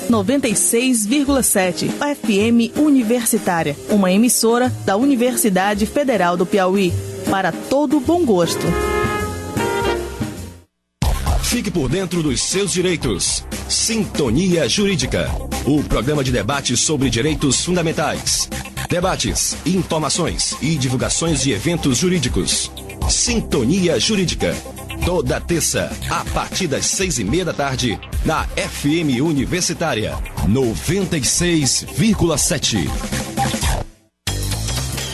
96,7 FM Universitária, uma emissora da Universidade Federal do Piauí, para todo bom gosto. Fique por dentro dos seus direitos. Sintonia Jurídica, o programa de debate sobre direitos fundamentais. Debates, informações e divulgações de eventos jurídicos. Sintonia Jurídica, toda terça, a partir das 6:30 da tarde, na FM Universitária 96,7.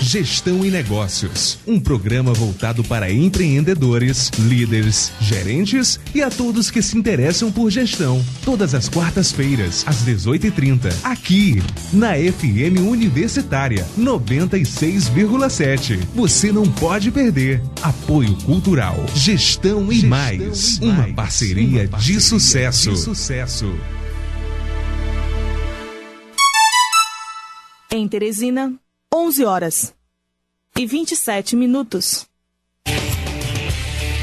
Gestão e Negócios, um programa voltado para empreendedores, líderes, gerentes e a todos que se interessam por gestão. Todas as quartas-feiras, às 18h30, aqui na FM Universitária 96,7. Você não pode perder. Apoio Cultural, Gestão e Mais, uma parceria de sucesso. Em Teresina, 11h27.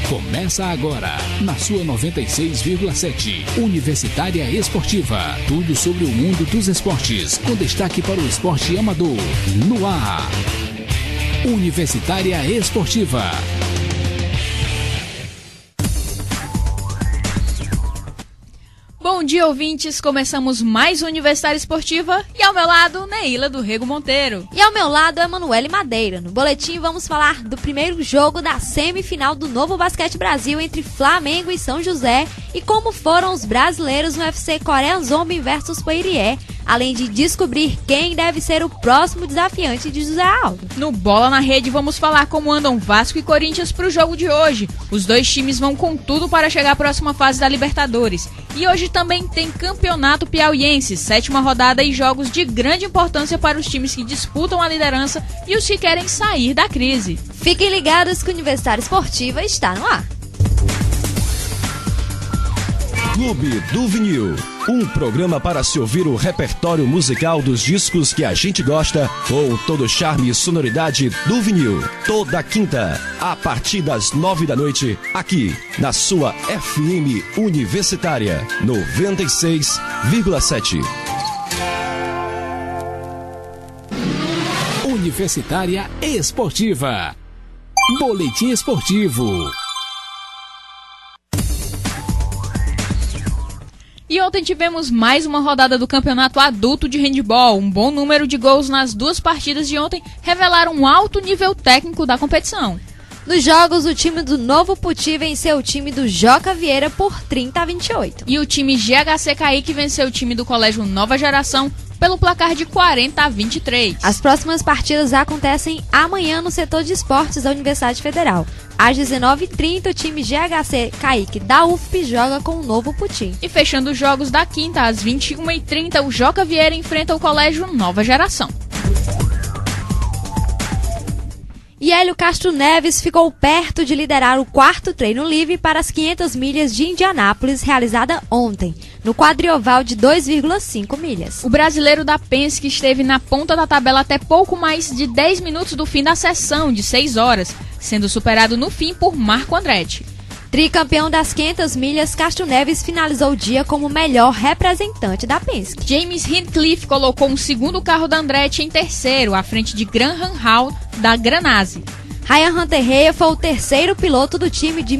Começa agora, na sua 96,7, Universitária Esportiva. Tudo sobre o mundo dos esportes, com destaque para o esporte amador. No ar, Universitária Esportiva. Bom dia, ouvintes. Começamos mais Universitária Esportiva e ao meu lado, Neila do Rego Monteiro. E ao meu lado, Emanuele Madeira. No boletim vamos falar do primeiro jogo da semifinal do Novo Basquete Brasil entre Flamengo e São José e como foram os brasileiros no UFC Korean Zombie vs Poirier, além de descobrir quem deve ser o próximo desafiante de José Aldo. No Bola na Rede vamos falar como andam Vasco e Corinthians para o jogo de hoje. Os dois times vão com tudo para chegar à próxima fase da Libertadores. E hoje também tem Campeonato Piauiense, 7ª rodada e jogos de grande importância para os times que disputam a liderança e os que querem sair da crise. Fiquem ligados que o Universitária Esportiva está no ar. Clube do Vinil, um programa para se ouvir o repertório musical dos discos que a gente gosta, com todo o charme e sonoridade do vinil. Toda quinta, a partir das 9 da noite, aqui na sua FM Universitária 96,7. Universitária Esportiva. Boletim Esportivo. E ontem tivemos mais uma rodada do Campeonato Adulto de Handebol. Um bom número de gols nas duas partidas de ontem revelaram um alto nível técnico da competição. Nos jogos, o time do Novo Puti venceu o time do Joca Vieira por 30-28. E o time GHC Kaique venceu o time do Colégio Nova Geração pelo placar de 40-23. As próximas partidas acontecem amanhã no setor de esportes da Universidade Federal. Às 19h30, o time GHC Kaique da UFP joga com o Novo Puti. E fechando os jogos da quinta, às 21h30, o Joca Vieira enfrenta o Colégio Nova Geração. E Hélio Castro Neves ficou perto de liderar o 4º treino livre para as 500 milhas de Indianápolis, realizada ontem, no quadrioval de 2,5 milhas. O brasileiro da Penske esteve na ponta da tabela até pouco mais de 10 minutos do fim da sessão, de 6 horas, sendo superado no fim por Marco Andretti. Tricampeão das 500 milhas, Castro Neves finalizou o dia como o melhor representante da Penske. James Hinchcliffe colocou um segundo carro da Andretti em terceiro, à frente de Graham Hall da Ganassi. Ryan Hunter-Reay foi o terceiro piloto do time de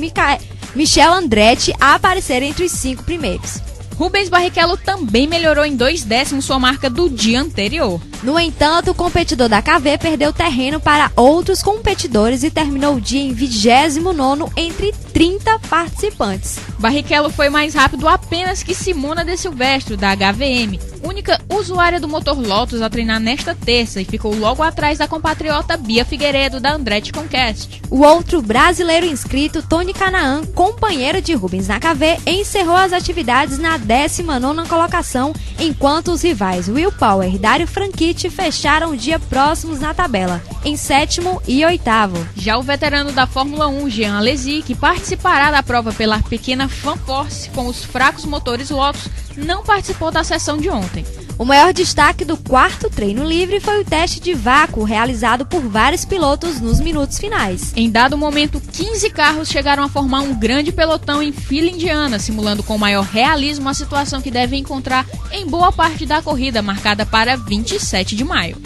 Michel Andretti a aparecer entre os 5 primeiros. Rubens Barrichello também melhorou em 2/10 sua marca do dia anterior. No entanto, o competidor da KV perdeu terreno para outros competidores e terminou o dia em 29º entre 30 participantes. Barrichello foi mais rápido apenas que Simona de Silvestro, da HVM, única usuária do motor Lotus a treinar nesta terça, e ficou logo atrás da compatriota Bia Figueiredo, da Andretti Conquest. O outro brasileiro inscrito, Tony Canaan, companheiro de Rubens na KV, encerrou as atividades na 19ª colocação, enquanto os rivais Will Power e Dário Franchitti fecharam o dia próximos na tabela, em 7º e 8º. Já o veterano da Fórmula 1, Jean Alesi, que participará da prova pela pequena Fanforce com os fracos motores Lotus, não participou da sessão de ontem. O maior destaque do quarto treino livre foi o teste de vácuo realizado por vários pilotos nos minutos finais. Em dado momento, 15 carros chegaram a formar um grande pelotão em fila indiana, simulando com maior realismo a situação que deve encontrar em boa parte da corrida, marcada para 27 de maio.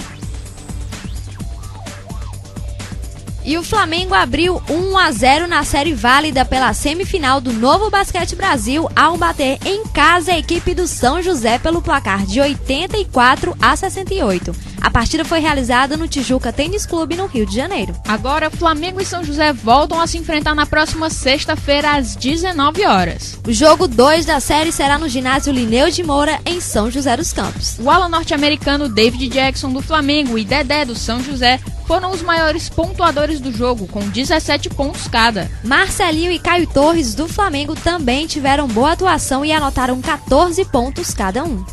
E o Flamengo abriu 1-0 na série válida pela semifinal do Novo Basquete Brasil ao bater em casa a equipe do São José pelo placar de 84-68. A partida foi realizada no Tijuca Tênis Clube, no Rio de Janeiro. Agora, Flamengo e São José voltam a se enfrentar na próxima sexta-feira às 19 horas. O jogo 2 da série será no ginásio Lineu de Moura, em São José dos Campos. O ala norte-americano David Jackson do Flamengo e Dedé do São José foram os maiores pontuadores do jogo, com 17 pontos cada. Marcelinho e Caio Torres do Flamengo também tiveram boa atuação e anotaram 14 pontos cada um.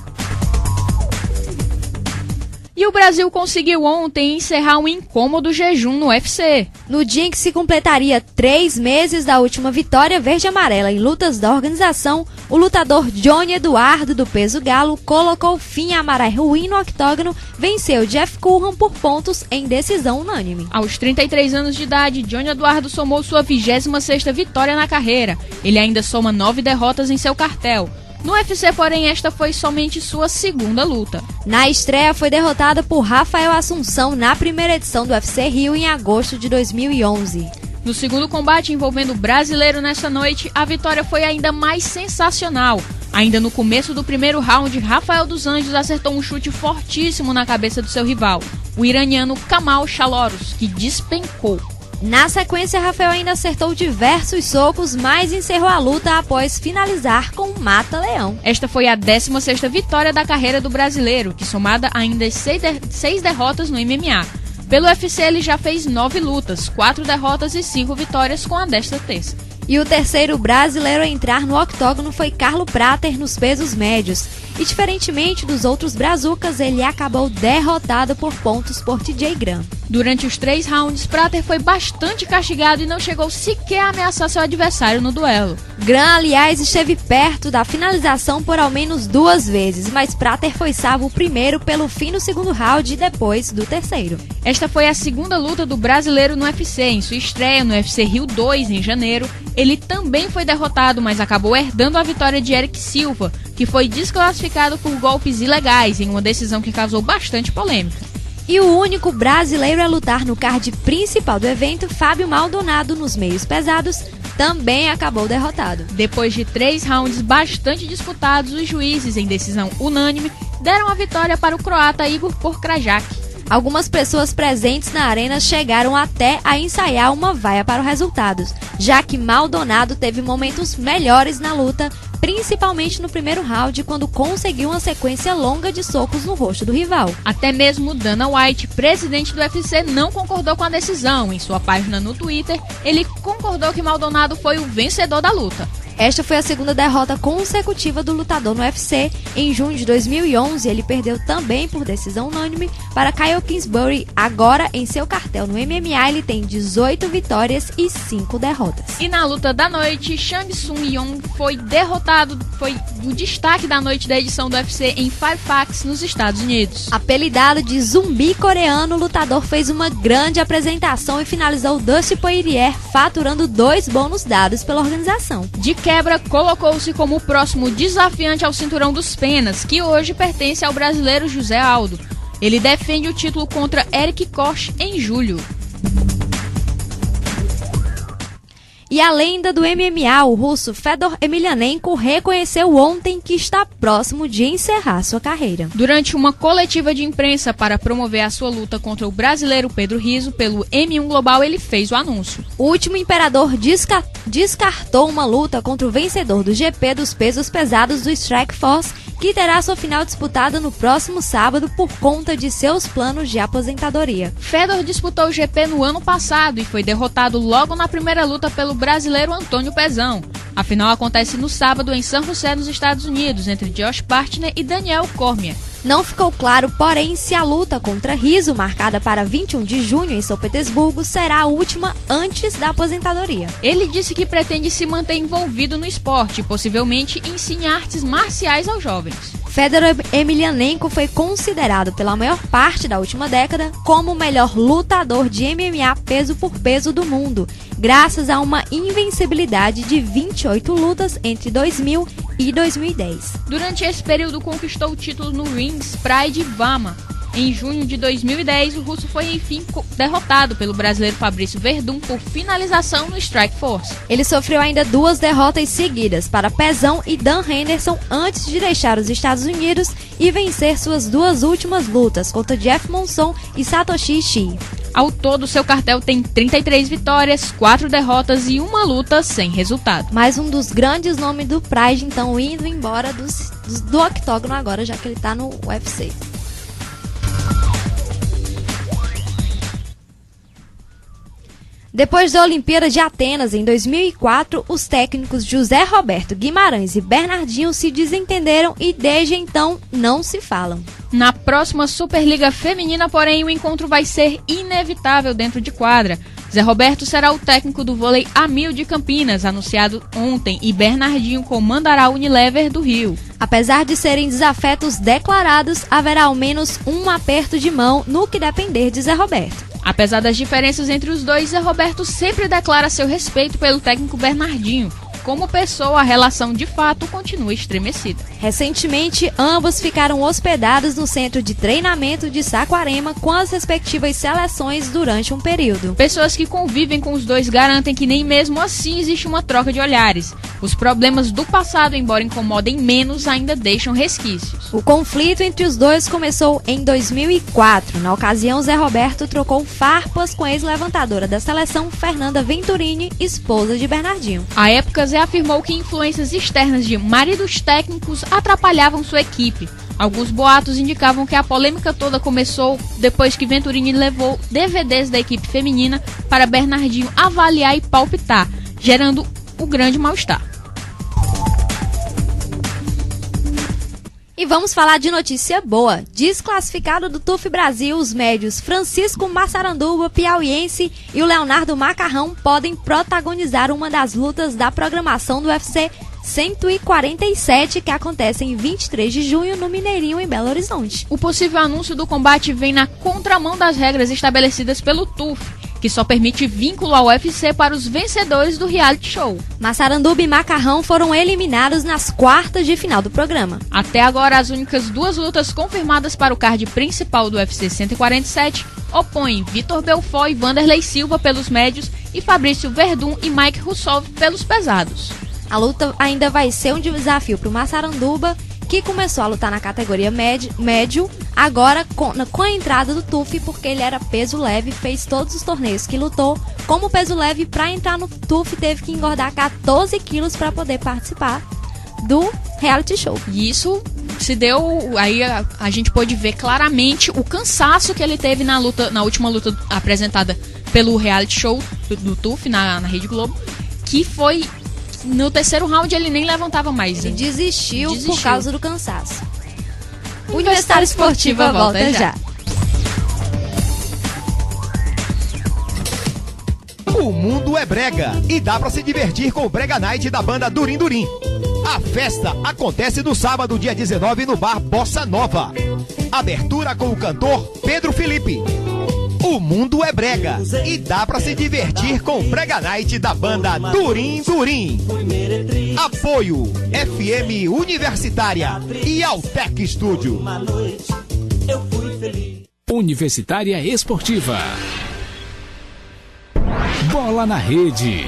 E o Brasil conseguiu ontem encerrar um incômodo jejum no UFC. No dia em que se completaria 3 meses da última vitória verde-amarela em lutas da organização, o lutador Johnny Eduardo, do peso galo, colocou fim à maré ruim no octógono, venceu Jeff Curran por pontos em decisão unânime. Aos 33 anos de idade, Johnny Eduardo somou sua 26ª vitória na carreira. Ele ainda soma 9 derrotas em seu cartel. No UFC, porém, esta foi somente sua segunda luta. Na estreia, foi derrotada por Rafael Assunção na primeira edição do UFC Rio em agosto de 2011. No segundo combate envolvendo o brasileiro nesta noite, a vitória foi ainda mais sensacional. Ainda no começo do primeiro round, Rafael dos Anjos acertou um chute fortíssimo na cabeça do seu rival, o iraniano Kamal Chaloros, que despencou. Na sequência, Rafael ainda acertou diversos socos, mas encerrou a luta após finalizar com um mata-leão. Esta foi a 16ª vitória da carreira do brasileiro, que somada ainda 6 derrotas no MMA. Pelo UFC, ele já fez 9 lutas, 4 derrotas e 5 vitórias com a desta terça. E o terceiro brasileiro a entrar no octógono foi Carlo Prater nos pesos médios. E diferentemente dos outros brazucas, ele acabou derrotado por pontos por TJ Graham. Durante os 3 rounds, Prater foi bastante castigado e não chegou sequer a ameaçar seu adversário no duelo. Graham, aliás, esteve perto da finalização por ao menos 2 vezes, mas Prater foi salvo primeiro pelo fim no segundo round e depois do terceiro. Esta foi a segunda luta do brasileiro no UFC. Em sua estreia no UFC Rio 2, em janeiro, ele também foi derrotado, mas acabou herdando a vitória de Eric Silva, que foi desclassificado por golpes ilegais em uma decisão que causou bastante polêmica. E o único brasileiro a lutar no card principal do evento, Fábio Maldonado, nos meios pesados, também acabou derrotado. Depois de 3 rounds bastante disputados, os juízes, em decisão unânime, deram a vitória para o croata Igor Porkrajak. Algumas pessoas presentes na arena chegaram até a ensaiar uma vaia para os resultados, já que Maldonado teve momentos melhores na luta, principalmente no primeiro round, quando conseguiu uma sequência longa de socos no rosto do rival. Até mesmo Dana White, presidente do UFC, não concordou com a decisão. Em sua página no Twitter, ele concordou que Maldonado foi o vencedor da luta. Esta foi a segunda derrota consecutiva do lutador no UFC. Em junho de 2011, ele perdeu também por decisão unânime para Kyle Kingsbury. Agora, em seu cartel no MMA, ele tem 18 vitórias e 5 derrotas. E na luta da noite, Shang Tsung Yong foi derrotado, foi o destaque da noite da edição do UFC em Fairfax, nos Estados Unidos. Apelidado de zumbi coreano, o lutador fez uma grande apresentação e finalizou Dusty Poirier, faturando 2 bônus dados pela organização. De quebra, colocou-se como o próximo desafiante ao cinturão dos penas, que hoje pertence ao brasileiro José Aldo. Ele defende o título contra Eric Koch em julho. E a lenda do MMA, o russo Fedor Emelianenko, reconheceu ontem que está próximo de encerrar sua carreira. Durante uma coletiva de imprensa para promover a sua luta contra o brasileiro Pedro Rizzo pelo M1 Global, ele fez o anúncio. O último imperador descartou uma luta contra o vencedor do GP dos pesos pesados do Strikeforce, que terá sua final disputada no próximo sábado por conta de seus planos de aposentadoria. Fedor disputou o GP no ano passado e foi derrotado logo na primeira luta pelo brasileiro Antônio Pezão. A final acontece no sábado em San José, nos Estados Unidos, entre Josh Partner e Daniel Cormier. Não ficou claro, porém, se a luta contra Rizzo, marcada para 21 de junho em São Petersburgo, será a última antes da aposentadoria. Ele disse que pretende se manter envolvido no esporte e possivelmente ensine artes marciais aos jovens. Fedor Emelianenko foi considerado pela maior parte da última década como o melhor lutador de MMA peso por peso do mundo, graças a uma invencibilidade de 28 lutas entre 2000 e 2010. Durante esse período conquistou o título no Rings Pride Vama. Em junho de 2010, o russo foi enfim derrotado pelo brasileiro Fabrício Verdun por finalização no Strikeforce. Ele sofreu ainda 2 derrotas seguidas para Pezão e Dan Henderson antes de deixar os Estados Unidos e vencer suas 2 últimas lutas contra Jeff Monson e Satoshi Ishii. Ao todo, seu cartel tem 33 vitórias, 4 derrotas e 1 luta sem resultado. Mais um dos grandes nomes do Pride, então, indo embora do octógono agora, já que ele tá no UFC. Depois da Olimpíada de Atenas, em 2004, os técnicos José Roberto Guimarães e Bernardinho se desentenderam e desde então não se falam. Na próxima Superliga Feminina, porém, o encontro vai ser inevitável dentro de quadra. Zé Roberto será o técnico do vôlei Amil de Campinas, anunciado ontem, e Bernardinho comandará o Unilever do Rio. Apesar de serem desafetos declarados, haverá ao menos um aperto de mão no que depender de Zé Roberto. Apesar das diferenças entre os dois, Zé Roberto sempre declara seu respeito pelo técnico Bernardinho. Como pessoa, a relação de fato continua estremecida. Recentemente, ambos ficaram hospedados no centro de treinamento de Saquarema com as respectivas seleções durante um período. Pessoas que convivem com os dois garantem que nem mesmo assim existe uma troca de olhares. Os problemas do passado, embora incomodem menos, ainda deixam resquícios. O conflito entre os dois começou em 2004. Na ocasião, Zé Roberto trocou farpas com a ex-levantadora da seleção, Fernanda Venturini, esposa de Bernardinho. À época, Zé afirmou que influências externas de maridos técnicos atrapalhavam sua equipe. Alguns boatos indicavam que a polêmica toda começou depois que Venturini levou DVDs da equipe feminina para Bernardinho avaliar e palpitar, gerando o grande mal-estar. E vamos falar de notícia boa. Desclassificado do TUF Brasil, os médios Francisco Massaranduba, piauiense, e o Leonardo Macarrão podem protagonizar uma das lutas da programação do UFC 147, que acontece em 23 de junho no Mineirinho, em Belo Horizonte. O possível anúncio do combate vem na contramão das regras estabelecidas pelo TUF, que só permite vínculo ao UFC para os vencedores do reality show. Massaranduba e Macarrão foram eliminados nas quartas de final do programa. Até agora, as únicas 2 lutas confirmadas para o card principal do UFC 147 opõem Vitor Belfort e Vanderlei Silva pelos médios e Fabrício Verdun e Mike Russov pelos pesados. A luta ainda vai ser um desafio para o Massaranduba, que começou a lutar na categoria médio, agora com a entrada do TUF, porque ele era peso leve, fez todos os torneios que lutou como peso leve. Para entrar no TUF teve que engordar 14 quilos para poder participar do reality show. E isso se deu, aí a gente pôde ver claramente o cansaço que ele teve na última luta apresentada pelo reality show do TUF na Rede Globo, que foi... No terceiro round ele nem levantava mais. Ele desistiu por causa do cansaço. Universitária Esportiva volta já. O mundo é brega e dá pra se divertir com o Brega Night da banda Durim Durim. A festa acontece no sábado, dia 19, no bar Bossa Nova. Abertura com o cantor Pedro Felipe. O mundo é brega e dá pra se divertir com o Brega Night da banda Durim Durim. Apoio FM Universitária e Altec Studio. Universitária Esportiva. Bola na rede.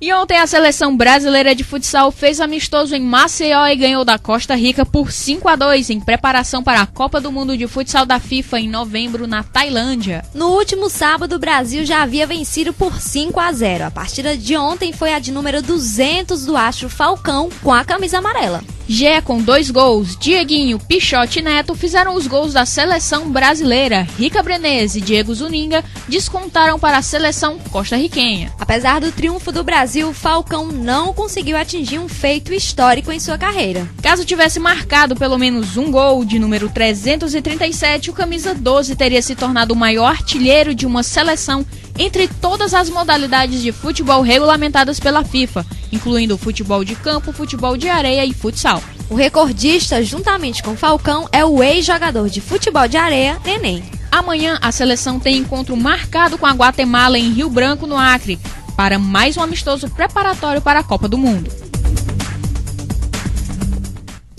E ontem a seleção brasileira de futsal fez amistoso em Maceió e ganhou da Costa Rica por 5-2 em preparação para a Copa do Mundo de Futsal da FIFA em novembro na Tailândia. No último sábado, o Brasil já havia vencido por 5-0. A partida de ontem foi a de número 200 do astro Falcão com a camisa amarela. Gé com 2 gols, Dieguinho, Pichote e Neto fizeram os gols da seleção brasileira. Rica Brenez e Diego Zuninga descontaram para a seleção costarriquenha. Apesar do triunfo do Brasil, Falcão não conseguiu atingir um feito histórico em sua carreira. Caso tivesse marcado pelo menos um gol, de número 337, o camisa 12 teria se tornado o maior artilheiro de uma seleção entre todas as modalidades de futebol regulamentadas pela FIFA, incluindo o futebol de campo, futebol de areia e futsal. O recordista, juntamente com Falcão, é o ex-jogador de futebol de areia, Neném. Amanhã, a seleção tem encontro marcado com a Guatemala em Rio Branco, no Acre, para mais um amistoso preparatório para a Copa do Mundo.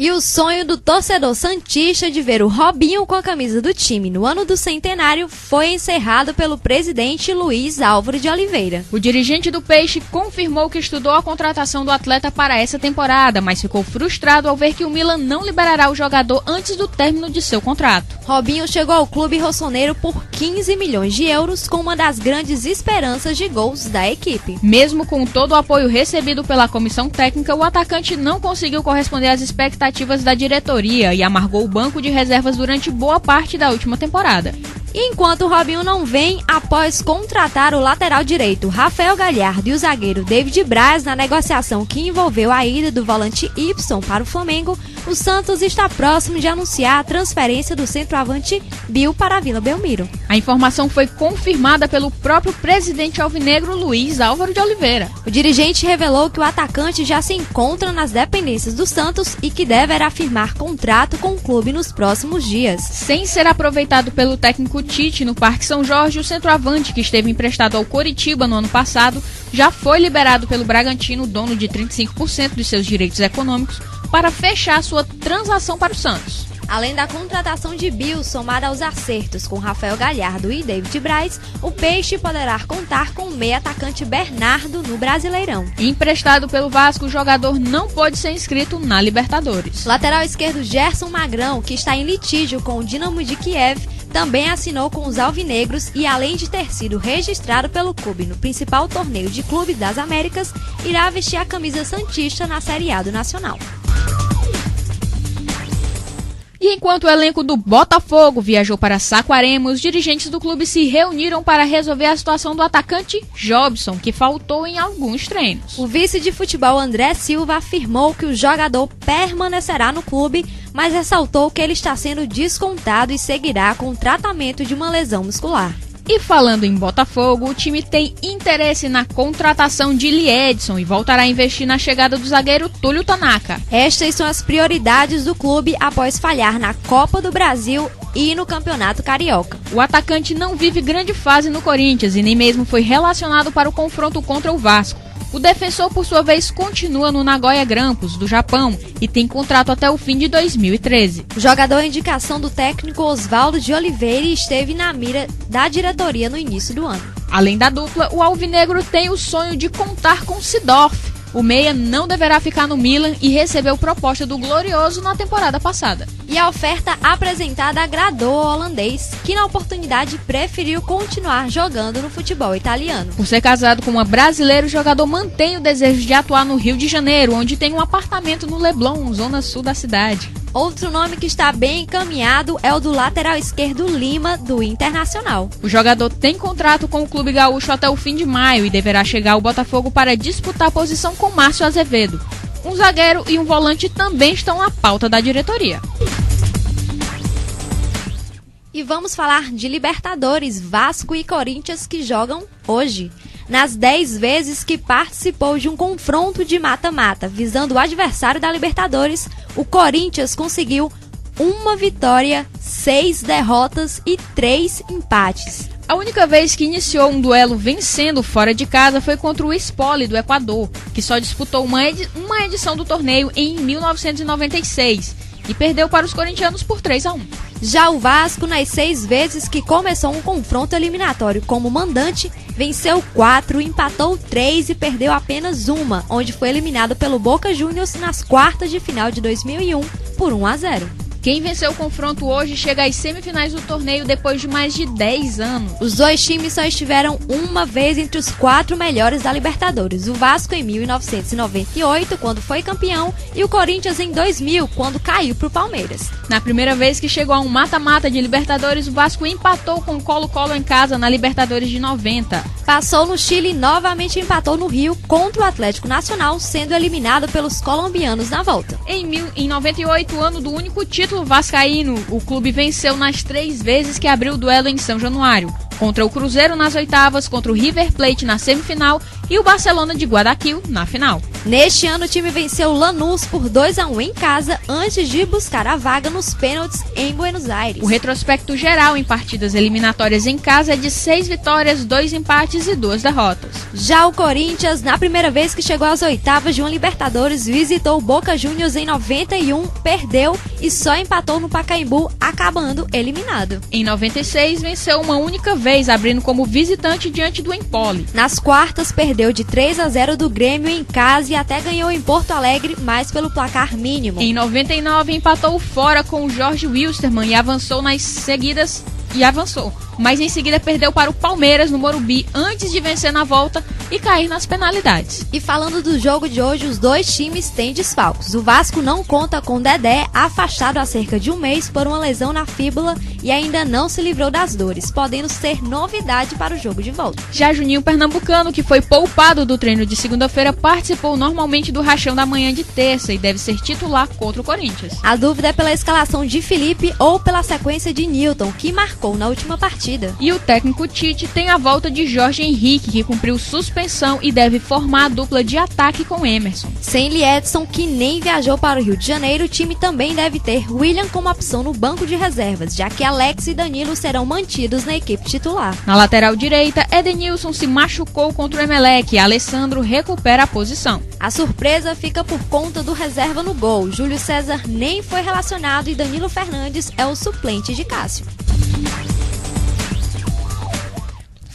E o sonho do torcedor santista de ver o Robinho com a camisa do time no ano do centenário foi encerrado pelo presidente Luiz Álvaro de Oliveira. O dirigente do Peixe confirmou que estudou a contratação do atleta para essa temporada, mas ficou frustrado ao ver que o Milan não liberará o jogador antes do término de seu contrato. Robinho chegou ao clube rossoneiro por 15 milhões de euros com uma das grandes esperanças de gols da equipe. Mesmo com todo o apoio recebido pela comissão técnica, o atacante não conseguiu corresponder às expectativas da diretoria e amargou o banco de reservas durante boa parte da última temporada. E enquanto o Robinho não vem, após contratar o lateral direito Rafael Galhardo e o zagueiro David Braz na negociação que envolveu a ida do volante Y para o Flamengo, o Santos está próximo de anunciar a transferência do centroavante Bill para a Vila Belmiro. A informação foi confirmada pelo próprio presidente alvinegro Luiz Álvaro de Oliveira. O dirigente revelou que o atacante já se encontra nas dependências do Santos e que deverá firmar contrato com o clube nos próximos dias. Sem ser aproveitado pelo técnico Tite no Parque São Jorge, o centroavante, que esteve emprestado ao Coritiba no ano passado, já foi liberado pelo Bragantino, dono de 35% dos seus direitos econômicos, para fechar sua transação para o Santos. Além da contratação de Bill, somada aos acertos com Rafael Galhardo e David Braz, o Peixe poderá contar com o meio-atacante Bernardo no Brasileirão. Emprestado pelo Vasco, o jogador não pode ser inscrito na Libertadores. Lateral esquerdo Gerson Magrão, que está em litígio com o Dinamo de Kiev, também assinou com os alvinegros e, além de ter sido registrado pelo clube no principal torneio de clubes das Américas, irá vestir a camisa santista na Série A do Nacional. E enquanto o elenco do Botafogo viajou para Saquarema, os dirigentes do clube se reuniram para resolver a situação do atacante Jobson, que faltou em alguns treinos. O vice de futebol André Silva afirmou que o jogador permanecerá no clube, mas ressaltou que ele está sendo descontado e seguirá com o tratamento de uma lesão muscular. E falando em Botafogo, o time tem interesse na contratação de Liedson e voltará a investir na chegada do zagueiro Túlio Tanaka. Estas são as prioridades do clube após falhar na Copa do Brasil e no Campeonato Carioca. O atacante não vive grande fase no Corinthians e nem mesmo foi relacionado para o confronto contra o Vasco. O defensor, por sua vez, continua no Nagoya Grampus, do Japão, e tem contrato até o fim de 2013. O jogador é indicação do técnico Oswaldo de Oliveira e esteve na mira da diretoria no início do ano. Além da dupla, o alvinegro tem o sonho de contar com Seedorf. O meia não deverá ficar no Milan e recebeu proposta do Glorioso na temporada passada. E a oferta apresentada agradou ao holandês, que na oportunidade preferiu continuar jogando no futebol italiano. Por ser casado com uma brasileira, o jogador mantém o desejo de atuar no Rio de Janeiro, onde tem um apartamento no Leblon, zona sul da cidade. Outro nome que está bem encaminhado é o do lateral esquerdo Lima, do Internacional. O jogador tem contrato com o clube gaúcho até o fim de maio e deverá chegar ao Botafogo para disputar a posição com Márcio Azevedo. Um zagueiro e um volante também estão na pauta da diretoria. E vamos falar de Libertadores, Vasco e Corinthians que jogam hoje. Nas 10 vezes que participou de um confronto de mata-mata visando o adversário da Libertadores, o Corinthians conseguiu 1 vitória, 6 derrotas e 3 empates. A única vez que iniciou um duelo vencendo fora de casa foi contra o Espoli do Equador, que só disputou uma edição do torneio em 1996 e perdeu para os corintianos por 3-1. Já o Vasco, nas 6 vezes que começou um confronto eliminatório como mandante, venceu 4, empatou 3 e perdeu apenas 1, onde foi eliminado pelo Boca Juniors nas quartas de final de 2001 por 1-0. Quem venceu o confronto hoje chega às semifinais do torneio depois de mais de 10 anos. Os dois times só estiveram uma vez entre os 4 melhores da Libertadores. O Vasco em 1998, quando foi campeão, e o Corinthians em 2000, quando caiu para o Palmeiras. Na primeira vez que chegou a um mata-mata de Libertadores, o Vasco empatou com o Colo-Colo em casa na Libertadores de 90. Passou no Chile e novamente empatou no Rio contra o Atlético Nacional, sendo eliminado pelos colombianos na volta. Em 98, ano do único título vascaíno, o clube venceu nas 3 vezes que abriu o duelo em São Januário. contra o Cruzeiro nas oitavas, contra o River Plate na semifinal e o Barcelona de Guayaquil na final. Neste ano, o time venceu o Lanús por 2-1 em casa, antes de buscar a vaga nos pênaltis em Buenos Aires. O retrospecto geral em partidas eliminatórias em casa é de 6 vitórias, 2 empates e 2 derrotas. Já o Corinthians, na primeira vez que chegou às oitavas de uma Libertadores, visitou o Boca Juniors em 91, perdeu e só empatou no Pacaembu, acabando eliminado. Em 96, venceu uma única vez, abrindo como visitante diante do Empoli. Nas quartas, perdeu de 3-0 do Grêmio em casa e até ganhou em Porto Alegre, mas pelo placar mínimo. Em 99, empatou fora com o Jorge Wilstermann e avançou nas seguidas. Mas em seguida perdeu para o Palmeiras no Morumbi antes de vencer na volta e cair nas penalidades. E falando do jogo de hoje, os dois times têm desfalques. O Vasco não conta com Dedé, afastado há cerca de um mês por uma lesão na fíbula e ainda não se livrou das dores, podendo ser novidade para o jogo de volta. Já Juninho Pernambucano, que foi poupado do treino de segunda-feira, participou normalmente do rachão da manhã de terça e deve ser titular contra o Corinthians. A dúvida é pela escalação de Felipe ou pela sequência de Newton, que marcou na última partida. E o técnico Tite tem a volta de Jorge Henrique, que cumpriu suspensão e deve formar a dupla de ataque com Emerson. Sem Liedson, que nem viajou para o Rio de Janeiro, o time também deve ter William como opção no banco de reservas, já que Alex e Danilo serão mantidos na equipe titular. Na lateral direita, Edenilson se machucou contra o Emelec e Alessandro recupera a posição. A surpresa fica por conta do reserva no gol. Júlio César nem foi relacionado e Danilo Fernandes é o suplente de Cássio.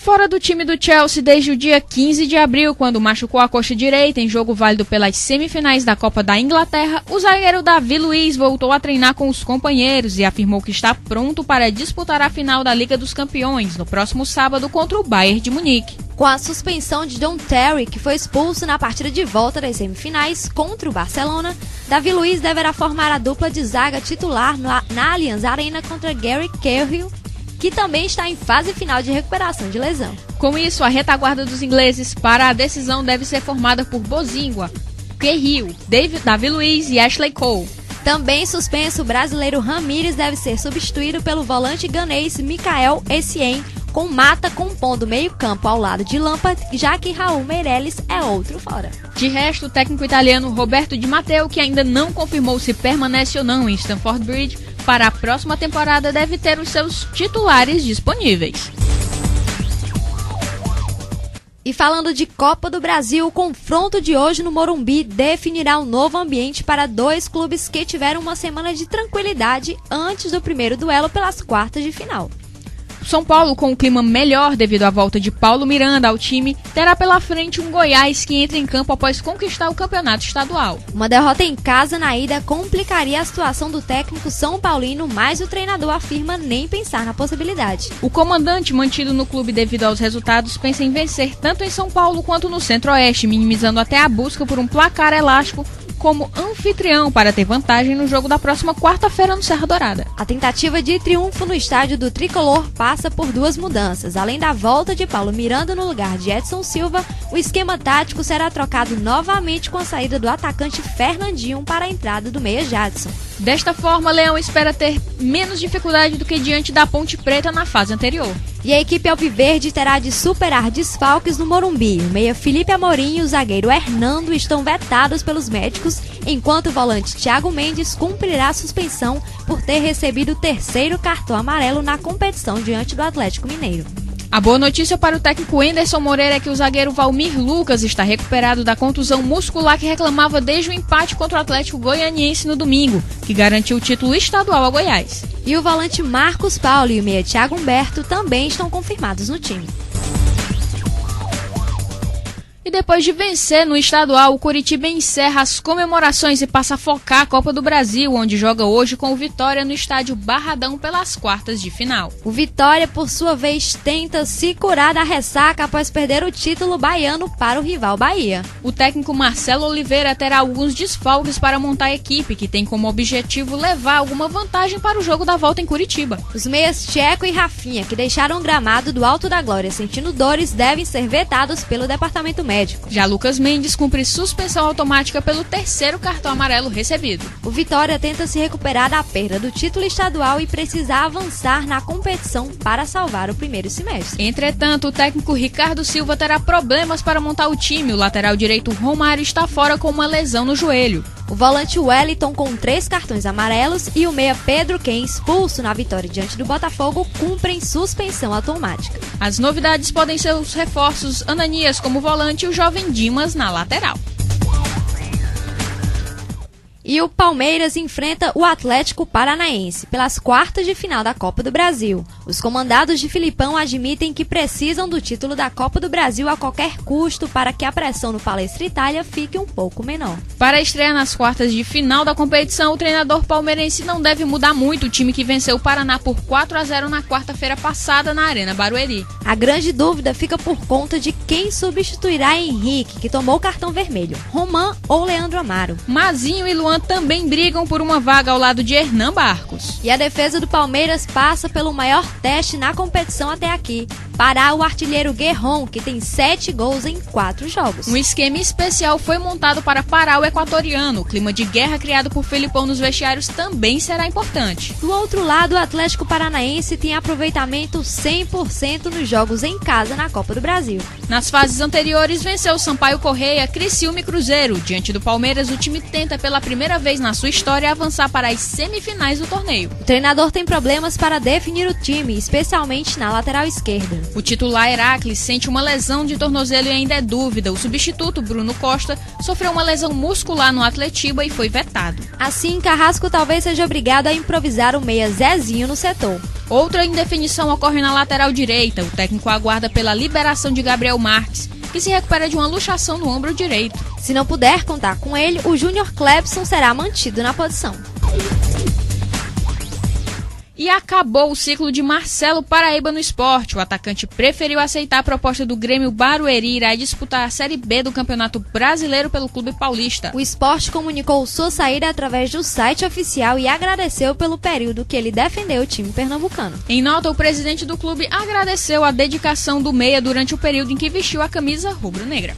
Fora do time do Chelsea desde o dia 15 de abril, quando machucou a coxa direita em jogo válido pelas semifinais da Copa da Inglaterra, o zagueiro Davi Luiz voltou a treinar com os companheiros e afirmou que está pronto para disputar a final da Liga dos Campeões no próximo sábado contra o Bayern de Munique. Com a suspensão de John Terry, que foi expulso na partida de volta das semifinais contra o Barcelona, Davi Luiz deverá formar a dupla de zaga titular na Allianz Arena contra Gary Cahill, que também está em fase final de recuperação de lesão. Com isso, a retaguarda dos ingleses para a decisão deve ser formada por Bozingua, Cahill, Davi Luiz e Ashley Cole. Também suspenso, o brasileiro Ramírez deve ser substituído pelo volante ganês Mikael Essien, com Mata compondo meio-campo ao lado de Lampard, já que Raul Meireles é outro fora. De resto, o técnico italiano Roberto Di Matteo, que ainda não confirmou se permanece ou não em Stamford Bridge, para a próxima temporada deve ter os seus titulares disponíveis. E falando de Copa do Brasil, o confronto de hoje no Morumbi definirá um novo ambiente para dois clubes que tiveram uma semana de tranquilidade antes do primeiro duelo pelas quartas de final. São Paulo, com um clima melhor devido à volta de Paulo Miranda ao time, terá pela frente um Goiás que entra em campo após conquistar o campeonato estadual. Uma derrota em casa na ida complicaria a situação do técnico São Paulino, mas o treinador afirma nem pensar na possibilidade. O comandante, mantido no clube devido aos resultados, pensa em vencer tanto em São Paulo quanto no Centro-Oeste, minimizando até a busca por um placar elástico como anfitrião para ter vantagem no jogo da próxima quarta-feira no Serra Dourada. A tentativa de triunfo no estádio do Tricolor passa por duas mudanças. Além da volta de Paulo Miranda no lugar de Edson Silva, o esquema tático será trocado novamente com a saída do atacante Fernandinho para a entrada do meia Jadson. Desta forma, Leão espera ter menos dificuldade do que diante da Ponte Preta na fase anterior. E a equipe alviverde terá de superar desfalques no Morumbi. O meia Felipe Amorim e o zagueiro Hernando estão vetados pelos médicos, enquanto o volante Thiago Mendes cumprirá a suspensão por ter recebido o terceiro cartão amarelo na competição diante do Atlético Mineiro. A boa notícia para o técnico Anderson Moreira é que o zagueiro Valmir Lucas está recuperado da contusão muscular que reclamava desde o empate contra o Atlético Goianiense no domingo, que garantiu o título estadual a Goiás. E o volante Marcos Paulo e o meia Thiago Humberto também estão confirmados no time. E depois de vencer no estadual, o Coritiba encerra as comemorações e passa a focar a Copa do Brasil, onde joga hoje com o Vitória no estádio Barradão pelas quartas de final. O Vitória, por sua vez, tenta se curar da ressaca após perder o título baiano para o rival Bahia. O técnico Marcelo Oliveira terá alguns desfalques para montar a equipe, que tem como objetivo levar alguma vantagem para o jogo da volta em Curitiba. Os meias Tcheco e Rafinha, que deixaram o gramado do Alto da Glória sentindo dores, devem ser vetados pelo departamento médico médico. Já Lucas Mendes cumpre suspensão automática pelo 3º cartão amarelo recebido. O Vitória tenta se recuperar da perda do título estadual e precisa avançar na competição para salvar o primeiro semestre. Entretanto, o técnico Ricardo Silva terá problemas para montar o time. O lateral direito Romário está fora com uma lesão no joelho. O volante Wellington, com 3 cartões amarelos, e o meia Pedro Ken, expulso na vitória diante do Botafogo, cumprem suspensão automática. As novidades podem ser os reforços Ananias como volante e o jovem Dimas na lateral. E o Palmeiras enfrenta o Atlético Paranaense pelas quartas de final da Copa do Brasil. Os comandados de Filipão admitem que precisam do título da Copa do Brasil a qualquer custo para que a pressão no Palestra Itália fique um pouco menor. Para estrear nas quartas de final da competição, o treinador palmeirense não deve mudar muito o time que venceu o Paraná por 4-0 na quarta-feira passada na Arena Barueri. A grande dúvida fica por conta de quem substituirá Henrique, que tomou o cartão vermelho, Roman ou Leandro Amaro. Mazinho e Luan também brigam por uma vaga ao lado de Hernan Barcos. E a defesa do Palmeiras passa pelo maior teste na competição até aqui, parar o artilheiro Guerron, que tem 7 gols em 4 jogos. Um esquema especial foi montado para parar o equatoriano. O clima de guerra criado por Felipão nos vestiários também será importante. Do outro lado, o Atlético Paranaense tem aproveitamento 100% nos jogos em casa na Copa do Brasil. Nas fases anteriores, venceu o Sampaio Correia, Criciúma e Cruzeiro. Diante do Palmeiras, o time tenta pela primeira vez na sua história avançar para as semifinais do torneio. O treinador tem problemas para definir o time, especialmente na lateral esquerda. O titular Heracles sente uma lesão de tornozelo e ainda é dúvida. O substituto, Bruno Costa, sofreu uma lesão muscular no Atletiba e foi vetado. Assim, Carrasco talvez seja obrigado a improvisar o meia Zezinho no setor. Outra indefinição ocorre na lateral direita. O técnico aguarda pela liberação de Gabriel Marques, que se recupera de uma luxação no ombro direito. Se não puder contar com ele, o Júnior Clebson será mantido na posição. E acabou o ciclo de Marcelo Paraíba no esporte. O atacante preferiu aceitar a proposta do Grêmio Barueri e irá disputar a Série B do Campeonato Brasileiro pelo Clube Paulista. O esporte comunicou sua saída através do site oficial e agradeceu pelo período que ele defendeu o time pernambucano. Em nota, o presidente do clube agradeceu a dedicação do meia durante o período em que vestiu a camisa rubro-negra.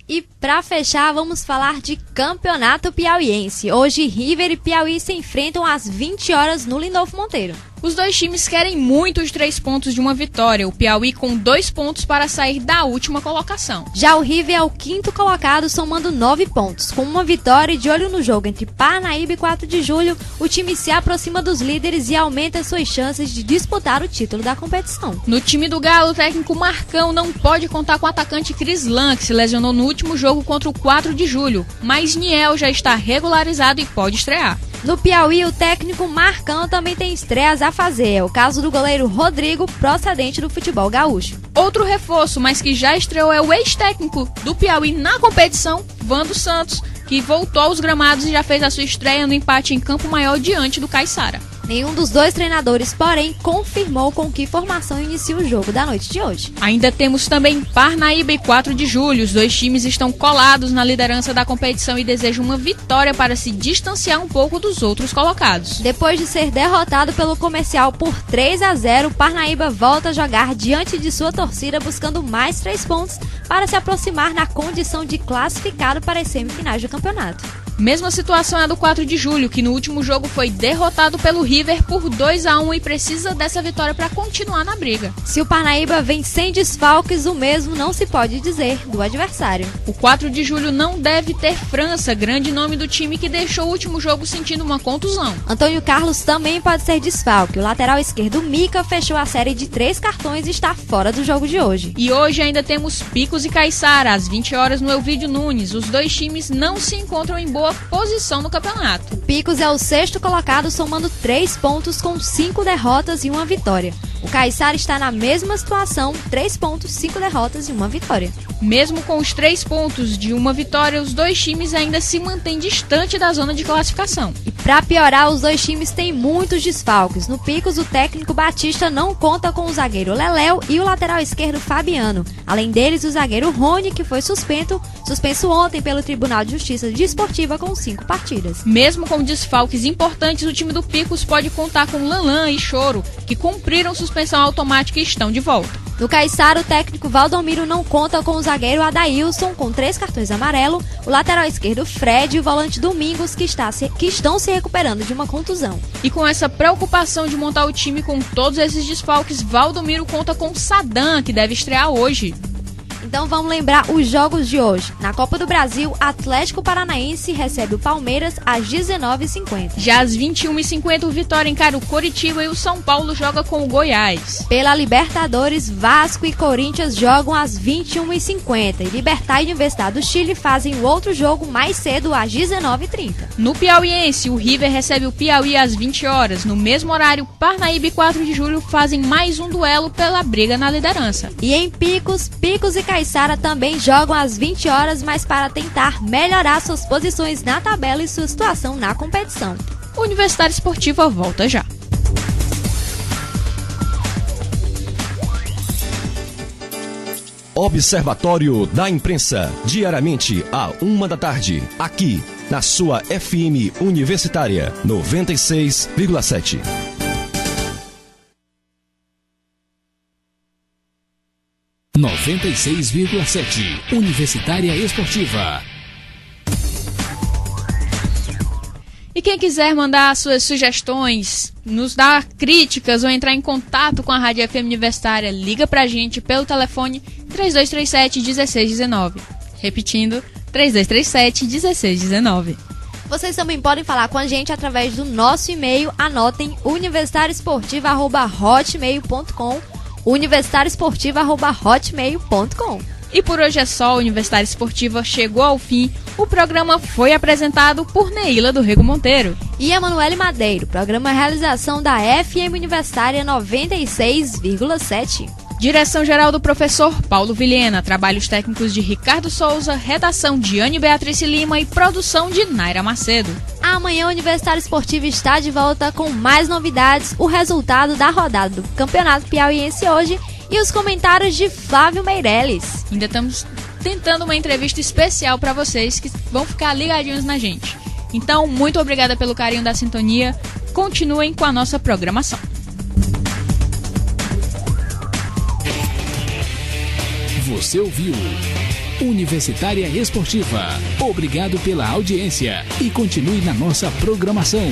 E para fechar, vamos falar de Campeonato Piauiense. Hoje, River e Piauí se enfrentam às 20 horas no Lindolfo Monteiro. Os dois times querem muito os 3 pontos de uma vitória, o Piauí com 2 pontos para sair da última colocação. Já o River é o 5º colocado, somando 9 pontos. Com uma vitória e de olho no jogo entre Parnaíba e 4 de julho, o time se aproxima dos líderes e aumenta suas chances de disputar o título da competição. No time do Galo, o técnico Marcão não pode contar com o atacante Crislan, que se lesionou no último jogo contra o 4 de julho, mas Niel já está regularizado e pode estrear. No Piauí, o técnico Marcão também tem estreias a fazer. É o caso do goleiro Rodrigo, procedente do futebol gaúcho. Outro reforço, mas que já estreou, é o ex-técnico do Piauí na competição, Vando Santos, que voltou aos gramados e já fez a sua estreia no empate em Campo Maior diante do Caiçara. Nenhum dos dois treinadores, porém, confirmou com que formação inicia o jogo da noite de hoje. Ainda temos também Parnaíba e 4 de julho. Os dois times estão colados na liderança da competição e desejam uma vitória para se distanciar um pouco dos outros colocados. Depois de ser derrotado pelo Comercial por 3-0, Parnaíba volta a jogar diante de sua torcida buscando mais 3 pontos para se aproximar na condição de classificado para as semifinais do campeonato. Mesma situação é a do 4 de julho, que no último jogo foi derrotado pelo River por 2-1 e precisa dessa vitória para continuar na briga. Se o Parnaíba vem sem desfalques, o mesmo não se pode dizer do adversário. O 4 de julho não deve ter França, grande nome do time que deixou o último jogo sentindo uma contusão. Antônio Carlos também pode ser desfalque. O lateral esquerdo Mica fechou a série de 3 cartões e está fora do jogo de hoje. E hoje ainda temos Picos e Caiçara, às 20 horas no Elvídio Nunes. Os dois times não se encontram em boa posição no campeonato. O Picos é o 6º colocado, somando 3 pontos com 5 derrotas e 1 vitória. O Caiçara está na mesma situação, 3 pontos, 5 derrotas e 1 vitória. Mesmo com os 3 pontos de 1 vitória, os dois times ainda se mantêm distante da zona de classificação. E para piorar, os dois times têm muitos desfalques. No Picos, o técnico Batista não conta com o zagueiro Leléu e o lateral esquerdo Fabiano. Além deles, o zagueiro Rony, que foi suspenso ontem pelo Tribunal de Justiça Desportiva com 5 partidas. Mesmo com desfalques importantes, o time do Picos pode contar com Lanlan e Choro, que cumpriram suspensão automática e estão de volta. No Caiçara, o técnico Valdomiro não conta com o zagueiro Adailson, com 3 cartões amarelos, o lateral esquerdo Fred e o volante Domingos, que estão se recuperando de uma contusão. E com essa preocupação de montar o time com todos esses desfalques, Valdomiro conta com Sadam, que deve estrear hoje. Então vamos lembrar os jogos de hoje. Na Copa do Brasil, Atlético Paranaense recebe o Palmeiras às 19h50. Já às 21h50, o Vitória encara o Coritiba e o São Paulo joga com o Goiás. Pela Libertadores, Vasco e Corinthians jogam às 21h50 e Libertad e Universidade do Chile fazem o outro jogo mais cedo às 19h30. No Piauiense, o River recebe o Piauí às 20 horas. No mesmo horário, Parnaíba e 4 de Julho fazem mais um duelo pela briga na liderança. E em Picos e Caiçara também jogam às 20 horas, mas para tentar melhorar suas posições na tabela e sua situação na competição. O Universitário Esportiva volta já. Observatório da Imprensa, diariamente à 13h, aqui na sua FM Universitária 96,7. – 96,7 Universitária Esportiva. E quem quiser mandar suas sugestões, nos dar críticas ou entrar em contato com a Rádio FM Universitária, liga pra gente pelo telefone 3237-1619. Repetindo, 3237-1619. Vocês também podem falar com a gente através do nosso e-mail. Anotem universitarioesportiva@hotmail.com, universitarioesportiva@hotmail.com. E por hoje é só. A Universitária Esportiva chegou ao fim. O programa foi apresentado por Neila do Rego Monteiro e Emanuele Madeiro. Programa realização da FM Universitária 96,7. Direção-geral do professor Paulo Vilhena. Trabalhos técnicos de Ricardo Souza. Redação de Anne Beatriz Lima e produção de Naira Macedo. Amanhã o Universitário Esportivo está de volta com mais novidades, o resultado da rodada do Campeonato Piauiense hoje e os comentários de Flávio Meirelles. Ainda estamos tentando uma entrevista especial para vocês que vão ficar ligadinhos na gente. Então, muito obrigada pelo carinho da sintonia. Continuem com a nossa programação. Você ouviu Universitária Esportiva. Obrigado pela audiência e continue na nossa programação.